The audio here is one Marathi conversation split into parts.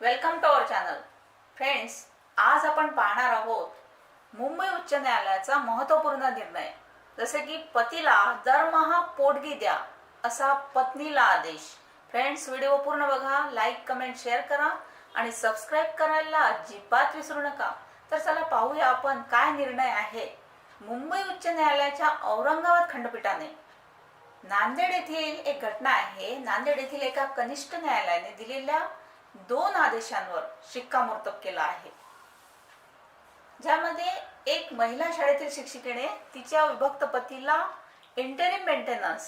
Welcome to our channel. Friends, आज आपण पाहणार आहोत मुंबई उच्च न्यायालयाचा महत्त्वपूर्ण निर्णय. जसे की पतीला दरमहा पोटगी द्या असा पत्नीला आदेश. फ्रेंड्स, व्हिडिओ पूर्ण बघा, लाईक कमेंट शेअर करा आणि सबस्क्राईब करायला अजिबात विसरू नका. तर चला पाहूया आपण काय निर्णय आहे मुंबई उच्च न्यायालयाच्या औरंगाबाद खंडपीठाने. नांदेड येथील एक घटना आहे. नांदेड येथील एका कनिष्ठ न्यायालयाने दिलेल्या 2 आदेशांवर शिक्कामोर्तब केला आहे, ज्यामध्ये एक महिला शाळेतील शिक्षिकेने तिच्या विभक्त पतीला इंटरिम मेंटेनन्स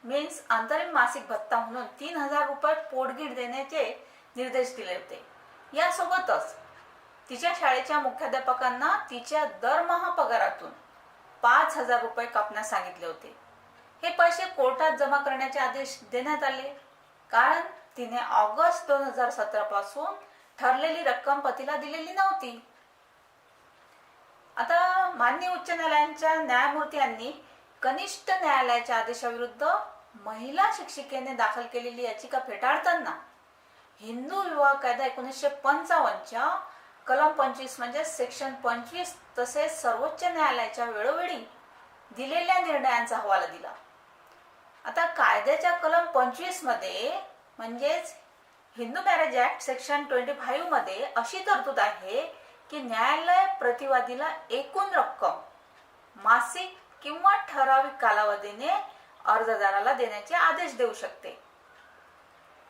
मीन्स अंतरिम मासिक भत्ता म्हणून 3000 रुपये पोटगी देण्याचे निर्देश दिले होते. यासोबतच तिच्या शाळेच्या मुख्याध्यापकांना तिच्या दरमहा पगारातून 5000 रुपये कापण्यास सांगितले होते. हे पैसे कोर्टात जमा करण्याचे आदेश देण्यात आले, कारण तिने ऑगस्ट 2017 पासून ठरलेली रक्कम पतीला दिलेली नव्हती. आता मान्य उच्च न्यायालयाच्या न्यायमूर्ती यांनी कनिष्ठ न्यायालयाच्या आदेशाविरुद्ध महिला शिक्षिकेने दाखल केलेली याचिका फेटाळताना हिंदू विवाह कायदा 1955च्या कलम 25 म्हणजे सेक्शन 25 तसेच सर्वोच्च न्यायालयाच्या वेळोवेळी दिलेल्या निर्णयांचा हवाला दिला. आता कायद्याच्या कलम 25 मध्ये म्हणजेच हिंदू मॅरेज ऍक्ट सेक्शन 25 मध्ये अशी तरतूद आहे की न्यायालय प्रतिवादीला एकूण रक्कम मासिक किंवा ठराविक कालावधीने अर्जदाराला देण्याचे आदेश देऊ शकते.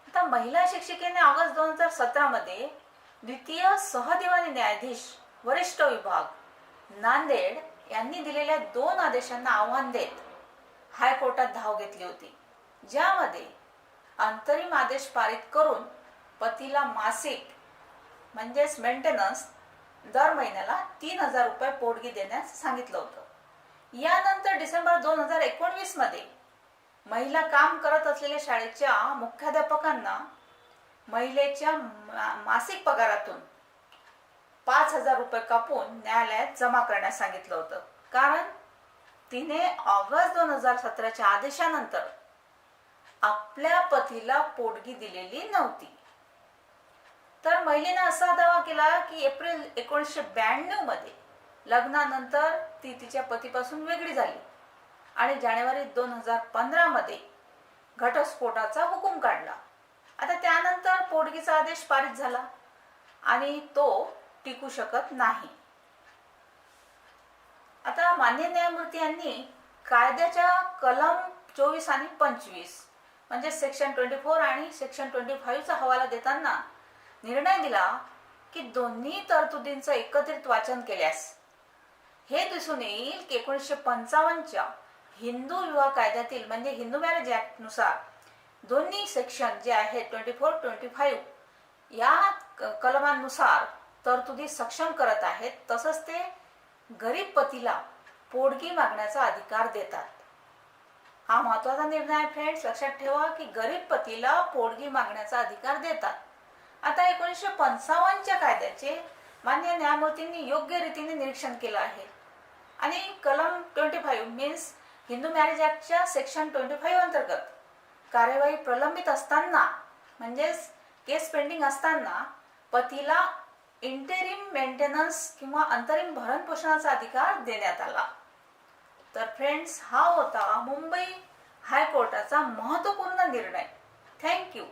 आता महिला शिक्षिकेने ऑगस्ट 2017 मध्ये द्वितीय सहदिवाणी न्यायाधीश वरिष्ठ विभाग नांदेड यांनी दिलेल्या 2 आदेशांना आव्हान देत हायकोर्टात धाव घेतली होती, ज्यामध्ये अंतरिम आदेश पारित करून पतीला मासिक म्हणजेच मेंटेनन्स दर महिन्याला 3000 रुपये पोटगी देण्यास सांगितलं होतं. यानंतर डिसेंबर 2019 मध्ये महिला काम करत असलेल्या शाळेच्या मुख्याध्यापकांना महिलेच्या मासिक पगारातून 5000 रुपये कापून न्यायालयात जमा करण्यास सांगितलं होतं, कारण तिने ऑगस्ट 2017च्या आदेशानंतर आपल्या पतीला पोटगी दिलेली नव्हती. तर महिलेने असा दावा केला की एप्रिल 1992 मध्ये लग्नानंतर ती तिच्या पतीपासून वेगळी झाली आणि जानेवारी 2015 मध्ये घटस्फोटाचा हुकूम काढला. आता त्यानंतर पोटगीचा आदेश पारित झाला आणि तो टिकू शकत नाही. आता मान्य न्यायमूर्ती यांनी कायद्याच्या कलम 24 आणि 25 म्हणजे सेक्शन 24 आणि सेक्शन 25 चा हवाला देताना निर्णय दिला की दोन्ही तरतुदींचं एकत्रित वाचन केल्यास हे दिसून येईल की 1955च्या हिंदू विवाह कायद्यातील म्हणजे हिंदू मॅरेज ऍक्ट नुसार दोन्ही सेक्शन जे आहेत 24, 25 या कलमांनुसार तरतुदी सक्षम करत आहेत. तसंच ते गरीब पतीला पोटगी मागण्याचा अधिकार देतात. हा महत्वाचा निर्णय आहे फ्रेंड्स. लक्षात ठेवा की गरीब पतीला पोटगी मागण्याचा अधिकार देतात. आता 1955च्या कायद्याचे मान्य न्यायमूर्तींनी योग्य रीतीने निरीक्षण केलं आहे आणि कलम 25 मीन्स हिंदू मॅरेज ऍक्टच्या सेक्शन 25 अंतर्गत कार्यवाही प्रलंबित असताना म्हणजेच केस पेंडिंग असताना पतीला इंटेरिम मेंटेनन्स किंवा अंतरिम भरण पोषणाचा अधिकार देण्यात आला. तर फ्रेंड्स, हा होता मुंबई हायकोर्टाचा महत्त्वपूर्ण निर्णय. थँक्यू.